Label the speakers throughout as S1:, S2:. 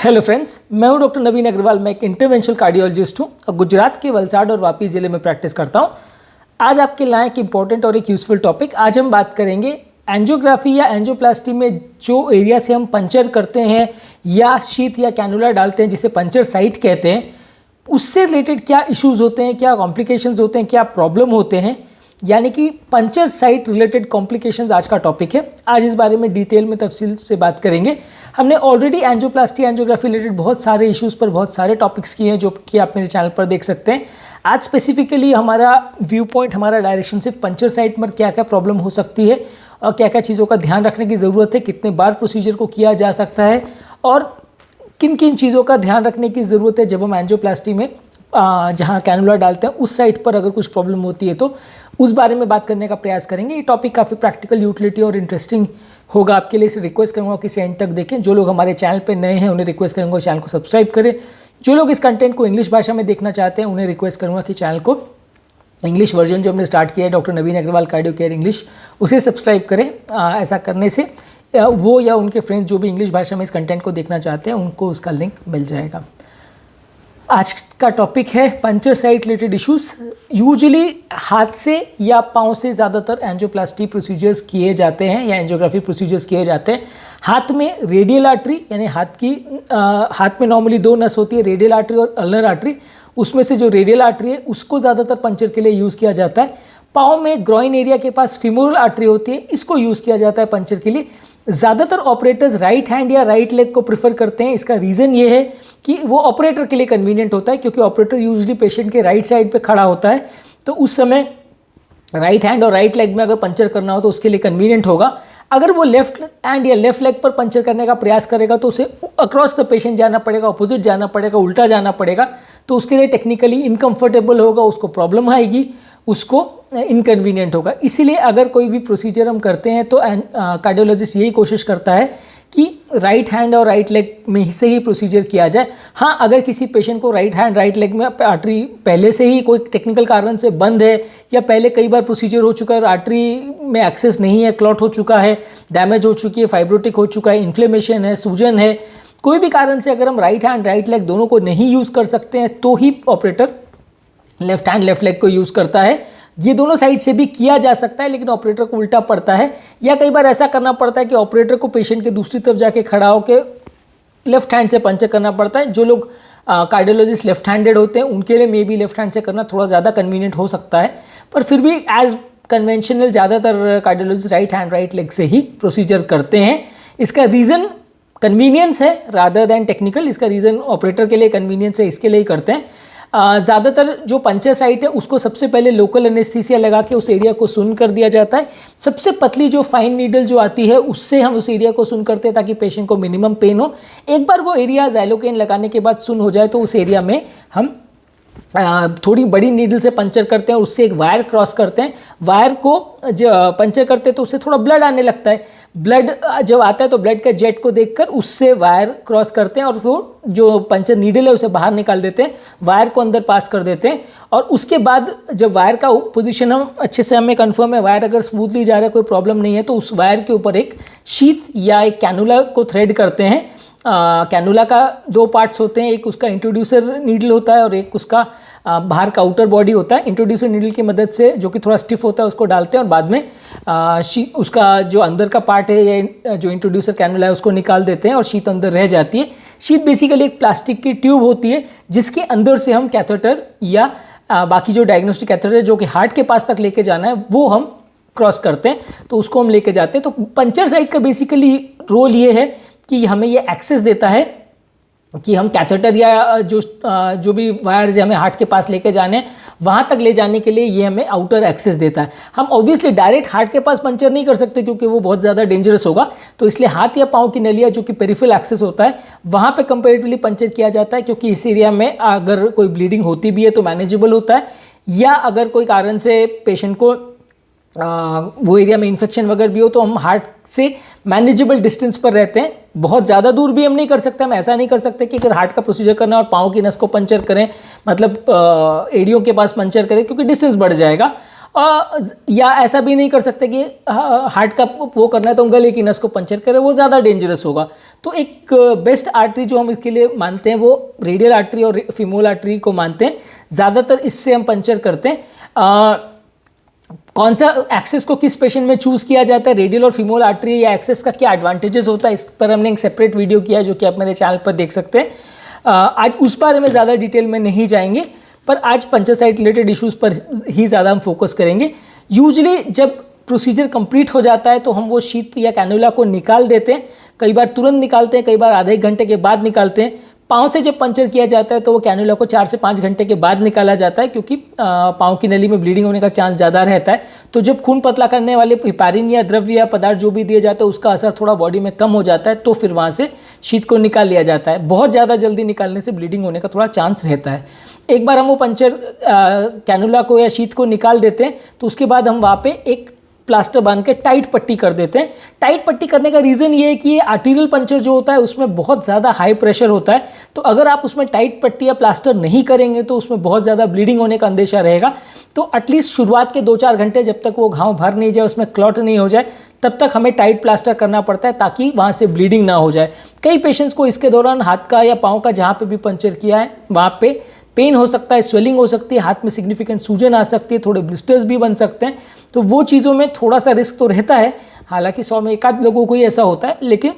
S1: Hello friends, मैं हूं doctor नवीन अग्रवाल। मैं एक इंटरवेंशनल कार्डियोलॉजिस्ट हूं और गुजरात के वलसाड और वापी ज़िले में प्रैक्टिस करता हूं। आज आपके लिए एक इंपॉर्टेंट और एक यूज़फुल टॉपिक। आज हम बात करेंगे एंजियोग्राफी या एंजियोप्लास्टी में जो एरिया से हम पंचर करते हैं या शीथ या कैनुला डालते हैं, जिसे पंचर साइट कहते हैं, उससे रिलेटेड क्या इश्यूज़ होते हैं, क्या कॉम्प्लिकेशंस होते हैं, क्या प्रॉब्लम होते हैं, यानी कि पंचर साइट रिलेटेड कॉम्प्लिकेशंस आज का टॉपिक है। आज इस बारे में डिटेल में तफसील से बात करेंगे। हमने ऑलरेडी एंजियोप्लास्टी एंजियोग्राफी रिलेटेड बहुत सारे इश्यूज़ पर बहुत सारे टॉपिक्स किए हैं, जो कि आप मेरे चैनल पर देख सकते हैं। आज स्पेसिफिकली हमारा व्यू पॉइंट, हमारा डायरेक्शन सिर्फ पंचर साइट पर क्या क्या प्रॉब्लम हो सकती है और क्या क्या चीज़ों का ध्यान रखने की ज़रूरत है, कितने बार प्रोसीजर को किया जा सकता है और किन किन चीज़ों का ध्यान रखने की ज़रूरत है जब हम एंजियोप्लास्टी में जहाँ कैनुला डालते हैं उस साइट पर अगर कुछ प्रॉब्लम होती है तो उस बारे में बात करने का प्रयास करेंगे। ये टॉपिक काफ़ी प्रैक्टिकल, यूटिलिटी और इंटरेस्टिंग होगा आपके लिए। इसे रिक्वेस्ट करूँगा कि इसे एंड तक देखें। जो लोग हमारे चैनल पे नए हैं उन्हें रिक्वेस्ट करूँगा चैनल को सब्सक्राइब करें। जो लोग इस कंटेंट को इंग्लिश भाषा में देखना चाहते हैं उन्हें रिक्वेस्ट करूँगा कि चैनल को इंग्लिश वर्जन जो हमने स्टार्ट किया है, डॉक्टर नवीन अग्रवाल कार्डियो केयर इंग्लिश, उसे सब्सक्राइब करें। ऐसा करने से वो या उनके फ्रेंड्स जो भी इंग्लिश भाषा में इस कंटेंट को देखना चाहते हैं उनको उसका लिंक मिल जाएगा। आज का टॉपिक है puncture site related issues. Usually हाथ से या पाँव से ज़्यादातर एंजियोप्लास्टी प्रोसीजर्स किए जाते हैं या एंजियोग्राफी प्रोसीजर्स किए जाते हैं। हाथ में रेडियल आर्टरी, यानी हाथ में नॉर्मली दो नस होती है, रेडियल आर्टरी और अल्नर आर्टरी। उसमें से जो रेडियल आर्टरी है उसको ज़्यादातर पंचर के लिए यूज़ किया जाता है। पाँव में ग्रॉइन एरिया के पास फीमोरल आर्टरी होती है, इसको यूज़ किया जाता है पंचर के लिए। ज़्यादातर ऑपरेटर्स राइट हैंड या राइट लेग को प्रेफर करते हैं। इसका रीज़न ये है कि वो ऑपरेटर के लिए कन्वीनियंट होता है, क्योंकि ऑपरेटर यूजुअली पेशेंट के राइट साइड पे खड़ा होता है, तो उस समय राइट हैंड और राइट लेग में अगर पंचर करना हो तो उसके लिए कन्वीनियंट होगा। अगर वो लेफ्ट हैंड या लेफ्ट लेग पर पंचर करने का प्रयास करेगा तो उसे अक्रॉस द पेशेंट जाना पड़ेगा, अपोजिट जाना पड़ेगा, उल्टा जाना पड़ेगा, तो उसके लिए टेक्निकली इनकम्फर्टेबल होगा, उसको प्रॉब्लम आएगी, उसको इनकन्वीनियंट होगा। इसीलिए अगर कोई भी प्रोसीजर हम करते हैं तो कार्डियोलॉजिस्ट यही कोशिश करता है कि राइट हैंड और राइट लेग में से ही प्रोसीजर किया जाए। हाँ, अगर किसी पेशेंट को राइट हैंड राइट लेग में आर्टरी पहले से ही कोई टेक्निकल कारण से बंद है या पहले कई बार प्रोसीजर हो चुका है और आर्टरी में एक्सेस नहीं है, क्लॉट हो चुका है, डैमेज हो चुकी है, फाइब्रोटिक हो चुका है, इन्फ्लेमेशन है, सूजन है, कोई भी कारण से अगर हम राइट हैंड राइट लेग दोनों को नहीं यूज़ कर सकते हैं तो ही operator left hand left leg को यूज़ करता है। ये दोनों साइड से भी किया जा सकता है, लेकिन ऑपरेटर को उल्टा पड़ता है, या कई बार ऐसा करना पड़ता है कि ऑपरेटर को पेशेंट के दूसरी तरफ जाके खड़ा होकर लेफ्ट हैंड से पंचर करना पड़ता है। जो लोग कार्डियोलॉजिस्ट लेफ्ट हैंडेड होते हैं उनके लिए मे बी लेफ्ट हैंड से करना थोड़ा ज़्यादा कन्वीनियंट हो सकता है, पर फिर भी एज कन्वेंशनल ज़्यादातर cardiologist right hand right leg से ही प्रोसीजर करते हैं। इसका रीज़न कन्वीनियंस है रादर दैन टेक्निकल। इसका रीज़न ऑपरेटर के लिए कन्वीनियंस है, इसके लिए ही करते हैं। ज़्यादातर जो पंचर साइट है उसको सबसे पहले लोकल एनेस्थीसिया लगा के उस एरिया को सुन कर दिया जाता है। सबसे पतली जो फाइन नीडल जो आती है उससे हम उस एरिया को सुन करते हैं ताकि पेशेंट को मिनिमम पेन हो। एक बार वो एरिया ज़ाइलोकेन लगाने के बाद सुन हो जाए तो उस एरिया में हम थोड़ी बड़ी नीडल से पंचर करते हैं, उससे एक वायर क्रॉस करते हैं। वायर को जब पंचर करते हैं तो उससे थोड़ा ब्लड आने लगता है। ब्लड जब आता है तो ब्लड के जेट को देखकर उससे वायर क्रॉस करते हैं और फिर जो पंचर नीडल है उसे बाहर निकाल देते हैं, वायर को अंदर पास कर देते हैं। और उसके बाद जब वायर का पोजीशन हम अच्छे से हमें कंफर्म है, वायर अगर स्मूथली जा रहा है, कोई प्रॉब्लम नहीं है, तो उस वायर के ऊपर एक शीथ या एक कैनुला को थ्रेड करते हैं। कैनुला का दो पार्ट्स होते हैं, एक उसका इंट्रोड्यूसर नीडल होता है और एक उसका बाहर का आउटर बॉडी होता है। इंट्रोड्यूसर नीडल की मदद से, जो कि थोड़ा स्टिफ होता है, उसको डालते हैं और बाद में उसका जो अंदर का पार्ट है या जो इंट्रोड्यूसर कैनुला है उसको निकाल देते हैं और शीथ अंदर रह जाती है। शीथ बेसिकली एक प्लास्टिक की ट्यूब होती है जिसके अंदर से हम कैथेटर या बाकी जो डायग्नोस्टिक कैथेटर है जो कि हार्ट के पास तक लेके जाना है वो हम क्रॉस करते हैं, तो उसको हम लेके जाते हैं। तो पंचर साइट का बेसिकली रोल ये है कि हमें ये एक्सेस देता है कि हम कैथेटर या जो भी वायर्स हमें हार्ट के पास लेके जाने हैं वहाँ तक ले जाने के लिए ये हमें आउटर एक्सेस देता है। हम ऑब्वियसली डायरेक्ट हार्ट के पास पंचर नहीं कर सकते क्योंकि वो बहुत ज़्यादा डेंजरस होगा, तो इसलिए हाथ या पाँव की नलिया जो कि पेरिफेरल एक्सेस होता है वहाँ पे कंपेरेटिवली पंचर किया जाता है, क्योंकि इस एरिया में अगर कोई ब्लीडिंग होती भी है तो मैनेजेबल होता है, या अगर कोई कारण से पेशेंट को वो एरिया में इन्फेक्शन वगैरह भी हो तो हम हार्ट से मैनेजेबल डिस्टेंस पर रहते हैं। बहुत ज़्यादा दूर भी हम नहीं कर सकते। हम ऐसा नहीं कर सकते कि अगर हार्ट का प्रोसीजर करना और पाँव की नस को पंचर करें, मतलब एड़ियों के पास पंचर करें, क्योंकि डिस्टेंस बढ़ जाएगा। या ऐसा भी नहीं कर सकते कि हार्ट का वो करना है तो हम गले की नस को पंचर करें, वो ज़्यादा डेंजरस होगा। तो एक बेस्ट आर्टरी जो हम इसके लिए मानते हैं वो रेडियल आर्टरी और फीमोरल आर्टरी को मानते हैं। ज़्यादातर इससे हम पंचर करते हैं। कौन सा एक्सेस को किस पेशेंट में चूज़ किया जाता है, रेडियल और फीमोरल आर्टरी या एक्सेस का क्या एडवांटेजेस होता है, इस पर हमने एक सेपरेट वीडियो किया है जो कि आप मेरे चैनल पर देख सकते हैं। आज उस बारे में ज़्यादा डिटेल में नहीं जाएंगे, पर आज पंचर साइट रिलेटेड इश्यूज़ पर ही ज़्यादा हम फोकस करेंगे। यूजुअली जब प्रोसीजर कंप्लीट हो जाता है तो हम वो शीट या कैनुला को निकाल देते हैं। कई बार तुरंत निकालते हैं, कई बार आधे घंटे के बाद निकालते हैं। पाँव से जब पंचर किया जाता है तो वो कैनुला को 4 से 5 घंटे के बाद निकाला जाता है, क्योंकि पाँव की नली में ब्लीडिंग होने का चांस ज़्यादा रहता है। तो जब खून पतला करने वाले हेपारिन या द्रव्य या पदार्थ जो भी दिए जाते हैं उसका असर थोड़ा बॉडी में कम हो जाता है, तो फिर वहाँ से शीत को निकाल लिया जाता है। बहुत ज़्यादा जल्दी निकालने से ब्लीडिंग होने का थोड़ा चांस रहता है। एक बार हम वो पंचर कैनुला को या शीत को निकाल देते हैं तो उसके बाद हम वहाँ पे एक प्लास्टर बांध के टाइट पट्टी कर देते हैं। टाइट पट्टी करने का रीज़न ये है कि ये आर्टीरियल पंचर जो होता है उसमें बहुत ज़्यादा हाई प्रेशर होता है, तो अगर आप उसमें टाइट पट्टी या प्लास्टर नहीं करेंगे तो उसमें बहुत ज़्यादा ब्लीडिंग होने का अंदेशा रहेगा। तो एटलीस्ट शुरुआत के 2-4 घंटे जब तक वो घाव भर नहीं जाए, उसमें क्लॉट नहीं हो जाए, तब तक हमें टाइट प्लास्टर करना पड़ता है ताकि वहाँ से ब्लीडिंग ना हो जाए। कई पेशेंट्स को इसके दौरान हाथ का या पाँव का जहाँ पे भी पंचर किया है वहाँ पे पेन हो सकता है, स्वेलिंग हो सकती है, हाथ में सिग्निफिकेंट सूजन आ सकती है, थोड़े ब्लिस्टर्स भी बन सकते हैं। तो वो चीज़ों में थोड़ा सा रिस्क तो रहता है, हालांकि 100 में 1 आध लोगों को ही ऐसा होता है, लेकिन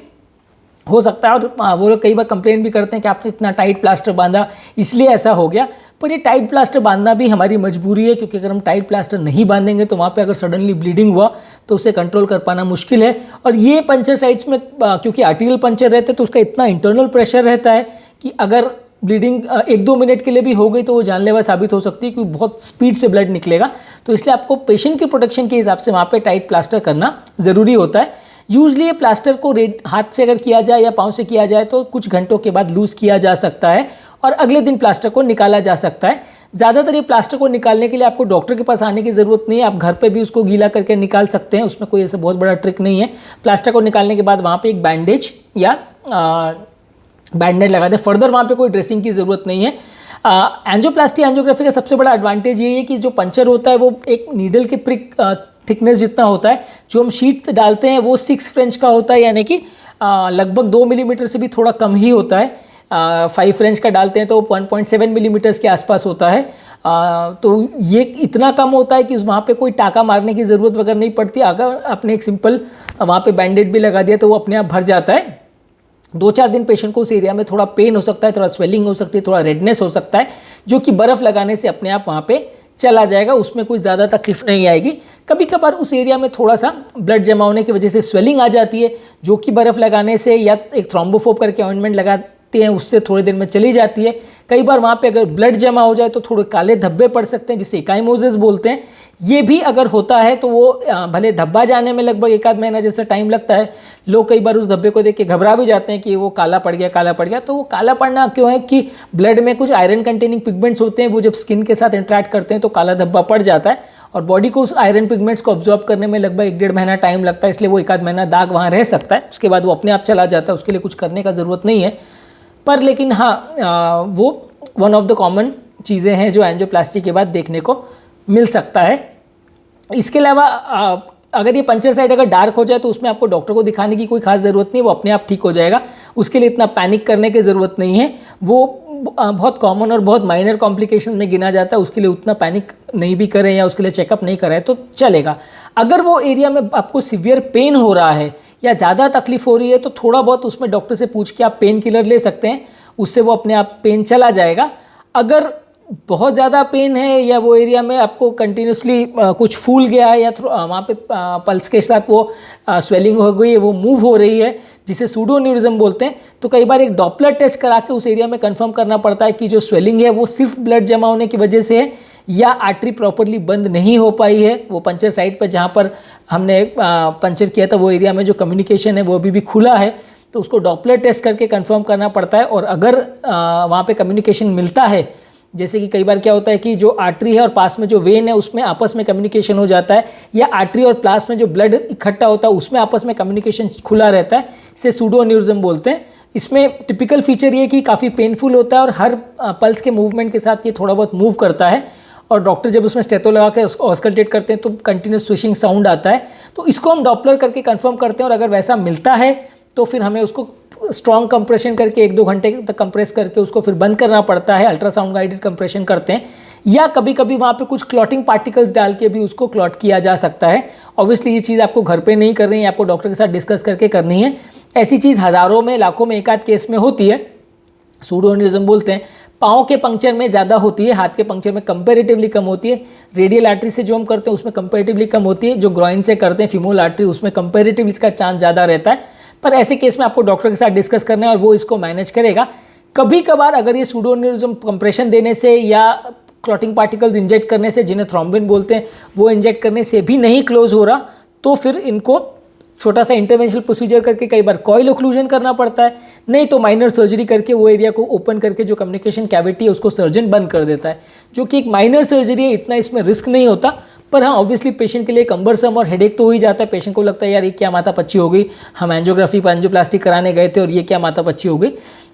S1: हो सकता है। और वो लोग कई बार कंप्लेन भी करते हैं कि आपने इतना टाइट प्लास्टर बांधा इसलिए ऐसा हो गया। पर ये टाइट प्लास्टर बांधना भी हमारी मजबूरी है, क्योंकि अगर हम टाइट प्लास्टर नहीं बांधेंगे तो वहाँ पे अगर सडनली ब्लीडिंग हुआ तो उसे कंट्रोल कर पाना मुश्किल है। और ये पंचर साइट्स में क्योंकि आर्टीरियल पंचर रहते हैं तो उसका इतना इंटरनल प्रेशर रहता है कि अगर ब्लीडिंग 1-2 मिनट के लिए भी हो गई तो वो जानलेवा साबित हो सकती है, क्योंकि बहुत स्पीड से ब्लड निकलेगा। तो इसलिए आपको पेशेंट की प्रोटेक्शन के हिसाब से वहाँ पे टाइट प्लास्टर करना ज़रूरी होता है। यूजली ये प्लास्टर को हाथ से अगर किया जाए या पाँव से किया जाए तो कुछ घंटों के बाद लूज़ किया जा सकता है और अगले दिन प्लास्टर को निकाला जा सकता है। ज़्यादातर ये प्लास्टर को निकालने के लिए आपको डॉक्टर के पास आने की ज़रूरत नहीं है, आप घर पे भी उसको गीला करके निकाल सकते हैं, उसमें कोई ऐसा बहुत बड़ा ट्रिक नहीं है। प्लास्टर को निकालने के बाद वहाँ पे एक बैंडेज या बैंडेड लगा दें, फर्दर वहाँ पे कोई ड्रेसिंग की ज़रूरत नहीं है। एंजियोप्लास्टी एंजियोग्राफी का सबसे बड़ा एडवांटेज ये है कि जो पंचर होता है वो एक नीडल के प्रिक थिकनेस जितना होता है। जो हम शीट डालते हैं वो 6 फ्रेंच का होता है, यानी कि लगभग 2 मिलीमीटर से भी थोड़ा कम ही होता है। 5 फ्रेंच का डालते हैं तो 1.7 मिलीमीटर्स के आसपास होता है। तो ये इतना कम होता है कि वहाँ पे कोई टाका मारने की ज़रूरत वगैरह नहीं पड़ती। अगर आपने एक सिंपल वहाँ पे बैंडेड भी लगा दिया तो वो अपने आप भर जाता है। 2-4 दिन पेशेंट को उस एरिया में थोड़ा पेन हो सकता है, थोड़ा स्वेलिंग हो सकती है, थोड़ा रेडनेस हो सकता है, जो कि बर्फ़ लगाने से अपने आप वहाँ पे चला जाएगा, उसमें कोई ज़्यादा तकलीफ नहीं आएगी। कभी कभार उस एरिया में थोड़ा सा ब्लड जमा होने की वजह से स्वेलिंग आ जाती है, जो कि बर्फ़ लगाने से या एक थ्रोम्बोफोब करके ऑइंटमेंट लगाते हैं उससे थोड़ी देर में चली जाती है। कई बार वहाँ पे अगर ब्लड जमा हो जाए तो थोड़े काले धब्बे पड़ सकते हैं, जिसे इकाइमोसिस बोलते हैं। ये भी अगर होता है तो वो भले धब्बा जाने में लगभग 1-आध महीना जैसा टाइम लगता है। लोग कई बार उस धब्बे को देख के घबरा भी जाते हैं कि वो काला पड़ गया, काला पड़ गया। तो वो काला पड़ना क्यों है कि ब्लड में कुछ आयरन कंटेनिंग पिगमेंट्स होते हैं, वो जब स्किन के साथ इंटरेक्ट करते हैं तो काला धब्बा पड़ जाता है और बॉडी को उस आयरन पिगमेंट्स को ऑब्जॉर्ब करने में लगभग 1-1.5 महीना टाइम लगता है। इसलिए वो 1-आध महीना दाग वहाँ रह सकता है, उसके बाद वो अपने आप चला जाता है, उसके लिए कुछ करने का ज़रूरत नहीं है। पर लेकिन हाँ, वो वन ऑफ द कॉमन चीज़ें हैं जो एंजियोप्लास्टी के बाद देखने को मिल सकता है। इसके अलावा अगर ये पंचर साइट अगर डार्क हो जाए तो उसमें आपको डॉक्टर को दिखाने की कोई खास ज़रूरत नहीं, वो अपने आप ठीक हो जाएगा। उसके लिए इतना पैनिक करने की ज़रूरत नहीं है, वो बहुत कॉमन और बहुत माइनर कॉम्प्लिकेशन में गिना जाता है। उसके लिए उतना पैनिक नहीं भी करें या उसके लिए चेकअप नहीं कराएं तो चलेगा। अगर वो एरिया में आपको सीवियर पेन हो रहा है या ज़्यादा तकलीफ हो रही है तो थोड़ा बहुत उसमें डॉक्टर से पूछ के आप पेन किलर ले सकते हैं, उससे वो अपने आप पेन चला जाएगा। अगर बहुत ज़्यादा पेन है या वो एरिया में आपको कंटिन्यूसली कुछ फूल गया है या वहाँ पे पल्स के साथ वो स्वेलिंग हो गई है, वो मूव हो रही है, जिसे सूडोन्यूरिज्म बोलते हैं, तो कई बार एक डॉपलर टेस्ट करा के उस एरिया में कंफर्म करना पड़ता है कि जो स्वेलिंग है वो सिर्फ ब्लड जमा होने की वजह से है या आर्टरी प्रॉपरली बंद नहीं हो पाई है। वो पंचर साइट पर जहाँ पर हमने पंचर किया था वो एरिया में जो कम्युनिकेशन है वो अभी भी खुला है, तो उसको डॉपलर टेस्ट करके कंफर्म करना पड़ता है। और अगर वहाँ पे कम्युनिकेशन मिलता है, जैसे कि कई बार क्या होता है कि जो आर्टरी है और पास में जो वेन है उसमें आपस में कम्युनिकेशन हो जाता है, या आर्टरी और पास में जो ब्लड इकट्ठा होता है उसमें आपस में कम्युनिकेशन खुला रहता है, इसे सूडोन्यूरिज्म बोलते हैं। इसमें टिपिकल फीचर ये कि काफ़ी पेनफुल होता है और हर पल्स के मूवमेंट के साथ ये थोड़ा बहुत मूव करता है और डॉक्टर जब उसमें स्टेथो लगा के ऑस्कल्टेट करते हैं तो कंटिन्यूस स्विशिंग साउंड आता है। तो इसको हम डॉपलर करके कंफर्म करते हैं और अगर वैसा मिलता है तो फिर हमें उसको स्ट्रॉन्ग कंप्रेशन करके 1-2 घंटे तक कंप्रेस करके उसको फिर बंद करना पड़ता है, अल्ट्रासाउंड गाइडेड कंप्रेशन करते हैं, या कभी कभी वहाँ पे कुछ क्लॉटिंग पार्टिकल्स डाल के भी उसको क्लॉट किया जा सकता है। ऑब्वियसली ये चीज़ आपको घर पे नहीं करनी है, आपको डॉक्टर के साथ डिस्कस करके करनी है। ऐसी चीज़ हज़ारों में लाखों में एक आध केस में होती है, सूडो एन्यूरिज्म बोलते हैं। पाँव के पंक्चर में ज़्यादा होती है, हाथ के पंक्चर में कंपैरेटिवली कम होती है। रेडियल आर्टरी से जो हम करते हैं उसमें कंपैरेटिवली कम होती है, जो ग्रॉइन से करते हैं फीमोरल आर्टरी उसमें कंपैरेटिवली इसका चांस ज़्यादा रहता है। पर ऐसे केस में आपको डॉक्टर के साथ डिस्कस करना है और वो इसको मैनेज करेगा। कभी कभार अगर ये सूडो एन्यूरिज्म कंप्रेशन देने से या क्लॉटिंग पार्टिकल्स इंजेक्ट करने से, जिन्हें थ्रोम्बिन बोलते हैं, वो इंजेक्ट करने से भी नहीं क्लोज हो रहा, तो फिर इनको छोटा सा इंटरवेंशनल प्रोसीजर करके कई बार कॉइल ओक्लूजन करना पड़ता है, नहीं तो माइनर सर्जरी करके वो एरिया को ओपन करके जो कम्युनिकेशन कैविटी है उसको सर्जन बंद कर देता है, जो कि एक माइनर सर्जरी है, इतना इसमें रिस्क नहीं होता। पर हाँ, ऑब्वियसली पेशेंट के लिए कंबरसम और हेडेक तो हो ही जाता है। पेशेंट को लगता है यार ये क्या माथापच्ची हो गई, हम एंजियोग्राफी पर एंजियोप्लास्टी कराने गए थे और ये क्या माथापच्ची हो गई।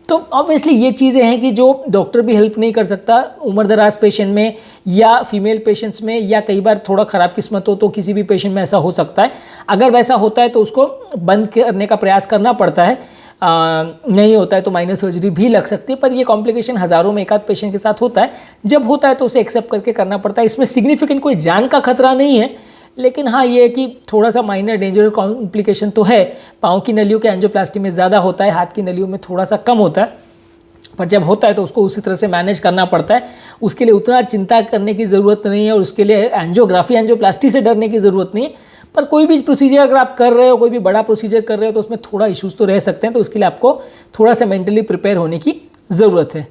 S1: तो ऑब्वियसली ये चीज़ें हैं कि जो डॉक्टर भी हेल्प नहीं कर सकता। उम्रदराज पेशेंट में या फीमेल पेशेंट्स में, या कई बार थोड़ा ख़राब किस्मत हो तो किसी भी पेशेंट में ऐसा हो सकता है। अगर वैसा होता है तो उसको बंद करने का प्रयास करना पड़ता है, नहीं होता है तो माइनर सर्जरी भी लग सकती है। पर ये कॉम्प्लिकेशन हज़ारों में एक आध पेशेंट के साथ होता है, जब होता है तो उसे एक्सेप्ट करके करना पड़ता है। इसमें सिग्निफिकेंट कोई जान का खतरा नहीं है, लेकिन हाँ ये है कि थोड़ा सा माइनर डेंजर कॉम्प्लिकेशन तो है। पाँव की नलियों के एंजियोप्लास्टी में ज़्यादा होता है, हाथ की नलियों में थोड़ा सा कम होता है, पर जब होता है तो उसको उसी तरह से मैनेज करना पड़ता है। उसके लिए उतना चिंता करने की ज़रूरत नहीं है और उसके लिए एंजियोग्राफी एंजियोप्लास्टी से डरने की ज़रूरत नहीं है। पर कोई भी प्रोसीजर अगर आप कर रहे हो, कोई भी बड़ा प्रोसीजर कर रहे हो, तो उसमें थोड़ा इश्यूज़ तो रह सकते हैं, तो उसके लिए आपको थोड़ा सा मेंटली प्रिपेयर होने की ज़रूरत है।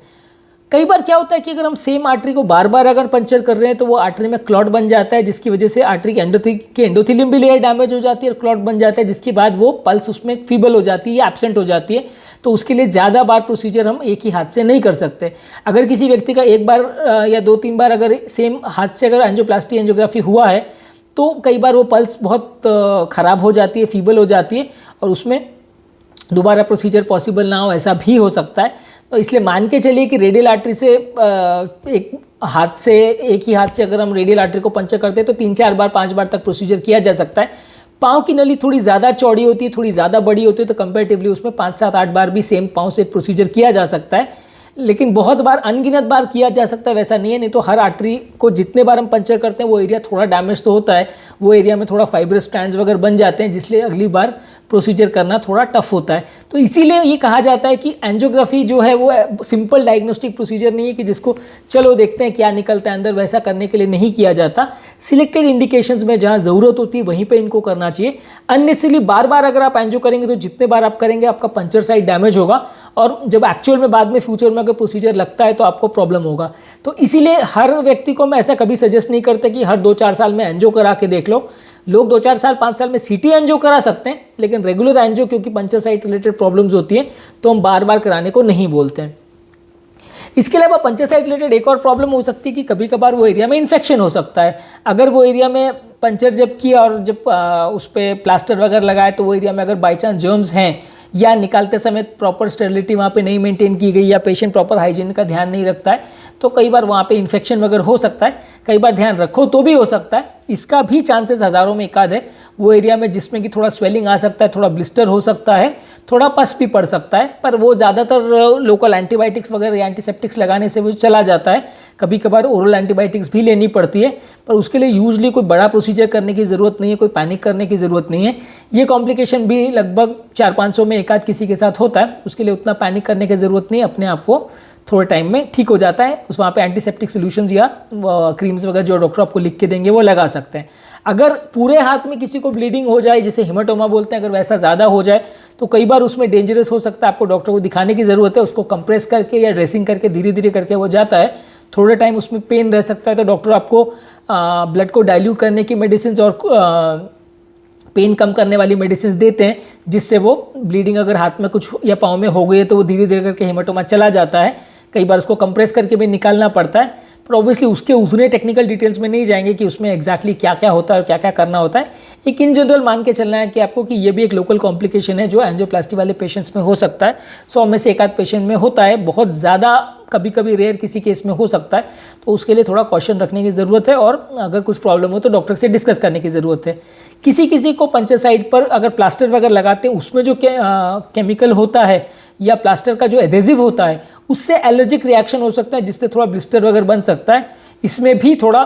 S1: कई बार क्या होता है कि अगर हम सेम आर्टरी को बार बार अगर पंचर कर रहे हैं तो वो आर्टरी में क्लॉट बन जाता है, जिसकी वजह से आर्टरी के एंडोथेलियम भी लेयर डैमेज हो जाती है और क्लॉट बन जाता है, जिसके बाद वो पल्स उसमें फीबल हो जाती है या एब्सेंट हो जाती है। तो उसके लिए ज़्यादा बार प्रोसीजर हम एक ही हाथ से नहीं कर सकते। अगर किसी व्यक्ति का एक बार या 2-3 बार अगर सेम हाथ से अगर एंजियोप्लास्टी एंजियोग्राफी हुआ है तो कई बार वो पल्स बहुत ख़राब हो जाती है, फीबल हो जाती है और उसमें दोबारा प्रोसीजर पॉसिबल ना हो, ऐसा भी हो सकता है। तो इसलिए मान के चलिए कि रेडियल आर्टरी से एक ही हाथ से अगर हम रेडियल आर्टरी को पंचर करते हैं तो 3-4 बार 5 बार तक प्रोसीजर किया जा सकता है। पाँव की नली थोड़ी ज़्यादा चौड़ी होती है, थोड़ी ज़्यादा बड़ी होती है, तो कंपैरेटिवली उसमें 5-7-8 बार भी सेम पाँव से प्रोसीजर किया जा सकता है। लेकिन बहुत बार, अनगिनत बार किया जा सकता है, वैसा नहीं है। नहीं तो हर आर्टरी को जितने बार हम पंचर करते हैं वो एरिया थोड़ा डैमेज तो होता है, वो एरिया में थोड़ा फाइब्रस स्ट्रैंड्स वगैरह बन जाते हैं, जिसलिए अगली बार प्रोसीजर करना थोड़ा टफ होता है। तो इसीलिए ये कहा जाता है कि एंजियोग्राफी जो है वो सिंपल डायग्नोस्टिक प्रोसीजर नहीं है कि जिसको चलो देखते हैं क्या निकलता है अंदर, वैसा करने के लिए नहीं किया जाता। सिलेक्टेड इंडिकेशंस में जहाँ ज़रूरत होती है वहीं पे इनको करना चाहिए। अननेसेसरली बार बार अगर आप एंजियो करेंगे तो जितने बार आप करेंगे आपका पंचर साइट डैमेज होगा और जब एक्चुअल में बाद में फ्यूचर में अगर प्रोसीजर लगता है तो आपको प्रॉब्लम होगा। तो इसीलिए हर व्यक्ति को मैं ऐसा कभी सजेस्ट नहीं करता कि हर 2-4 साल में एंजियो करा के देख लो। लोग 2-4 साल 5 साल में सीटी एंजियो करा सकते हैं, लेकिन रेगुलर एंजियो क्योंकि पंचर साइट रिलेटेड प्रॉब्लम्स होती हैं तो हम बार बार कराने को नहीं बोलते हैं। इसके अलावा पंचर साइट रिलेटेड एक और प्रॉब्लम हो सकती है कि कभी कभार वो एरिया में इन्फेक्शन हो सकता है। अगर वो एरिया में पंचर जब किया और जब उस पर प्लास्टर वगैरह लगाए तो वो एरिया में अगर बाई चांस जर्म्स हैं या निकालते समय प्रॉपर स्टेरिलिटी वहाँ पे नहीं मेंटेन की गई या पेशेंट प्रॉपर हाइजीन का ध्यान नहीं रखता है तो कई बार वहाँ पे इन्फेक्शन वगैरह हो सकता है। कई बार ध्यान रखो तो भी हो सकता है, इसका भी चांसेस हज़ारों में एक आध है। वो एरिया में जिसमें कि थोड़ा स्वेलिंग आ सकता है, थोड़ा ब्लिस्टर हो सकता है, थोड़ा पस भी पड़ सकता है, पर वो ज़्यादातर लोकल एंटीबायोटिक्स वगैरह या एंटीसेप्टिक्स लगाने से वो चला जाता है। कभी कभार ओरल एंटीबायोटिक्स भी लेनी पड़ती है, पर उसके लिए यूजली कोई बड़ा प्रोसीजर करने की ज़रूरत नहीं है, कोई पैनिक करने की ज़रूरत नहीं है। ये कॉम्प्लिकेशन भी लगभग 400-500 में एक आध किसी के साथ होता है, उसके लिए उतना पैनिक करने की ज़रूरत नहीं, अपने आप को थोड़े टाइम में ठीक हो जाता है। उस वहाँ पे एंटीसेप्टिक सॉल्यूशंस या क्रीम्स वगैरह जो डॉक्टर आपको लिख के देंगे वो लगा सकते हैं। अगर पूरे हाथ में किसी को ब्लीडिंग हो जाए, जिसे हेमाटोमा बोलते हैं, अगर वैसा ज़्यादा हो जाए तो कई बार उसमें डेंजरस हो सकता है, आपको डॉक्टर को दिखाने की ज़रूरत है। उसको कंप्रेस करके या ड्रेसिंग करके धीरे धीरे करके वो जाता है, थोड़े टाइम उसमें पेन रह सकता है, तो डॉक्टर आपको ब्लड को डाइल्यूट करने की मेडिसिन और पेन कम करने वाली मेडिसिन देते हैं, जिससे वो ब्लीडिंग अगर हाथ में कुछ या पाँव में हो गई है तो वो धीरे धीरे करके हेमाटोमा चला जाता है। कई बार उसको कंप्रेस करके भी निकालना पड़ता है, पर ऑब्वियसली उसके उतने टेक्निकल डिटेल्स में नहीं जाएंगे कि उसमें एग्जैक्टली क्या क्या होता है और क्या क्या करना होता है। एक इन जनरल मान के चलना है कि आपको कि ये भी एक लोकल कॉम्प्लिकेशन है जो एंजियोप्लास्टी वाले पेशेंट्स में हो सकता है। 100 में से एक आध पेशेंट में होता है। बहुत ज़्यादा कभी कभी रेयर किसी केस में हो सकता है, तो उसके लिए थोड़ा कॉशन रखने की ज़रूरत है और अगर कुछ प्रॉब्लम हो तो डॉक्टर से डिस्कस करने की ज़रूरत है। किसी किसी को पंचर साइट पर अगर प्लास्टर वगैरह लगाते हैं उसमें जो केमिकल होता है या प्लास्टर का जो एडेसिव होता है उससे एलर्जिक रिएक्शन हो सकता है, जिससे थोड़ा ब्लिस्टर वगैरह बन सकता है। इसमें भी थोड़ा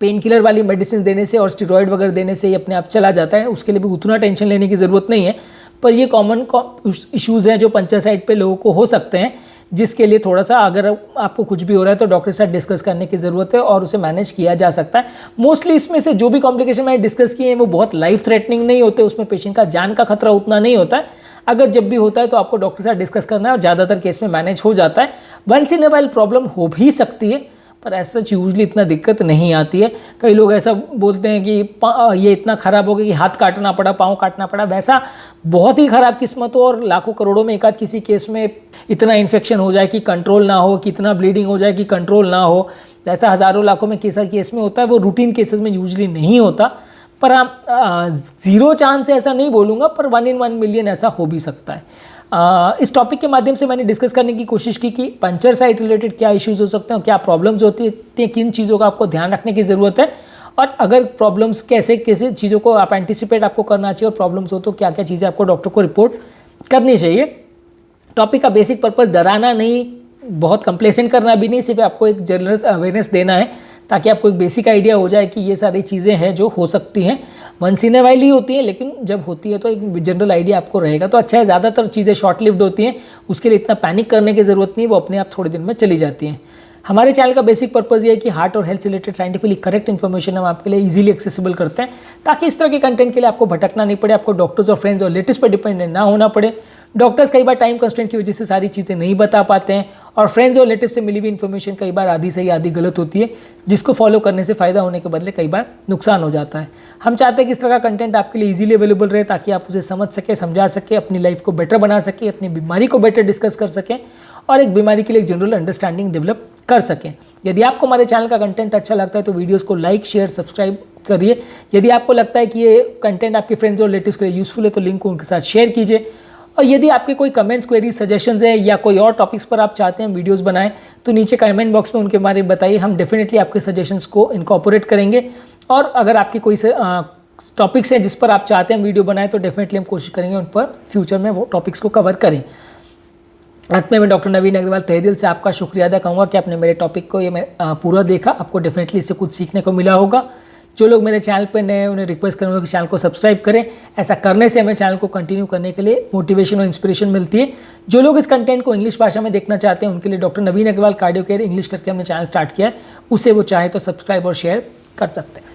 S1: पेन किलर वाली मेडिसिन देने से और स्टेरॉइड वगैरह देने से ही अपने आप चला जाता है, उसके लिए भी उतना टेंशन लेने की ज़रूरत नहीं है। पर ये कॉमन इश्यूज़ हैं जो पंचर साइट पे लोगों को हो सकते हैं, जिसके लिए थोड़ा सा अगर आपको कुछ भी हो रहा है तो डॉक्टर के साथ डिस्कस करने की ज़रूरत है और उसे मैनेज किया जा सकता है। मोस्टली इसमें से जो भी कॉम्प्लिकेशन मैंने डिस्कस किए हैं वो बहुत लाइफ थ्रेटनिंग नहीं होते, उसमें पेशेंट का जान का खतरा उतना नहीं होता है। अगर जब भी होता है तो आपको डॉक्टर के साथ डिस्कस करना है और ज़्यादातर केस में मैनेज हो जाता है। Once in a while problem हो भी सकती है पर ऐसा यूजली इतना दिक्कत नहीं आती है। कई लोग ऐसा बोलते हैं कि ये इतना ख़राब हो गया कि हाथ काटना पड़ा, पाँव काटना पड़ा, वैसा बहुत ही ख़राब किस्मत हो और लाखों करोड़ों में एक आध किसी केस में इतना इन्फेक्शन हो जाए कि कंट्रोल ना हो, कि इतना ब्लीडिंग हो जाए कि कंट्रोल ना हो, ऐसा हज़ारों लाखों में केस में होता है। वो रूटीन केसेस में यूजली नहीं होता, पर आप ज़ीरो चांस ऐसा नहीं बोलूँगा, पर 1 in 1 million ऐसा हो भी सकता है। इस टॉपिक के माध्यम से मैंने डिस्कस करने की कोशिश की कि पंचर साइट रिलेटेड क्या इश्यूज़ हो सकते हैं, क्या प्रॉब्लम्स होती हैं, किन चीज़ों का आपको ध्यान रखने की ज़रूरत है और अगर प्रॉब्लम्स कैसे चीज़ों को आप एंटिसिपेट आपको करना चाहिए और प्रॉब्लम्स हो तो क्या क्या चीज़ें आपको डॉक्टर को रिपोर्ट करनी चाहिए। टॉपिक का बेसिक पर्पस डराना नहीं, बहुत कंप्लेसेंट करना भी नहीं, सिर्फ आपको एक जनरल अवेयरनेस देना है ताकि आपको एक बेसिक आइडिया हो जाए कि ये सारी चीज़ें हैं जो हो सकती हैं। Once in a while he होती है, लेकिन जब होती है तो एक जनरल आइडिया आपको रहेगा तो अच्छा है। ज़्यादातर चीज़ें शॉर्ट लिव्ड होती हैं, उसके लिए इतना पैनिक करने की ज़रूरत नहीं, वो अपने आप थोड़े दिन में चली जाती हैं। हमारे चैनल का बेसिक पर्पस ये है कि हार्ट और हेल्थ से रिलेटेड साइंटिफिकली करेक्ट इन्फॉर्मेशन हम आपके लिए इजीली एक्सेसिबल करते हैं ताकि इस तरह के कंटेंट के लिए आपको भटकना नहीं पड़े, आपको डॉक्टर्स और फ्रेंड्स और रिलेटिव्स पर डिपेंडेंट ना होना पड़े। डॉक्टर्स कई बार टाइम कंस्ट्रेंट की वजह से सारी चीज़ें नहीं बता पाते हैं और फ्रेंड्स और रिलेटिव से मिली हुई इन्फॉर्मेशन कई बार आधी सही आधी गलत होती है, जिसको फॉलो करने से फ़ायदा होने के बदले कई बार नुकसान हो जाता है। हम चाहते हैं कि इस तरह का कंटेंट आपके लिए इजीली अवेलेबल रहे ताकि आप उसे समझ सकें, समझा सकें, अपनी लाइफ को बेटर बना सकें, अपनी बीमारी को बेटर डिस्कस कर सकें और एक बीमारी के लिए एक जनरल अंडरस्टैंडिंग डेवलप कर सकें। यदि आपको हमारे चैनल का कंटेंट अच्छा लगता है तो वीडियोस को लाइक, शेयर, सब्सक्राइब करिए। यदि आपको लगता है कि ये कंटेंट आपके फ्रेंड्स और रिलेटिव्स के लिए यूजफुल है तो लिंक को उनके साथ शेयर कीजिए। और यदि आपके कोई कमेंट्स, क्वेरीज, सजेशंस है या कोई और टॉपिक्स पर आप चाहते हैं वीडियोस बनाएं तो नीचे कमेंट बॉक्स में उनके बारे में बताइए, हम डेफिनेटली आपके सजेशंस को इनकॉर्पोरेट करेंगे। और अगर आपके कोई टॉपिक्स हैं जिस पर आप चाहते हैं वीडियो बनाएं तो डेफिनेटली हम कोशिश करेंगे उन पर फ्यूचर में वो टॉपिक्स को कवर करें। अंत में मैं डॉक्टर नवीन अग्रवाल तहे दिल से आपका शुक्रिया अदा करूँगा कि आपने मेरे टॉपिक को पूरा देखा। आपको डेफिनेटली इससे कुछ सीखने को मिला होगा। जो लोग मेरे चैनल पर नए उन्हें रिक्वेस्ट करूँगा कि चैनल को सब्सक्राइब करें। ऐसा करने से हमें चैनल को कंटिन्यू करने के लिए मोटिवेशन और इंस्पिरेशन मिलती है। जो लोग इस कंटेंट को इंग्लिश भाषा में देखना चाहते हैं उनके लिए डॉक्टर नवीन अग्रवाल कार्डियो केयर इंग्लिश करके हमने चैनल स्टार्ट किया है, उसे वो चाहे तो सब्सक्राइब और शेयर कर सकते हैं।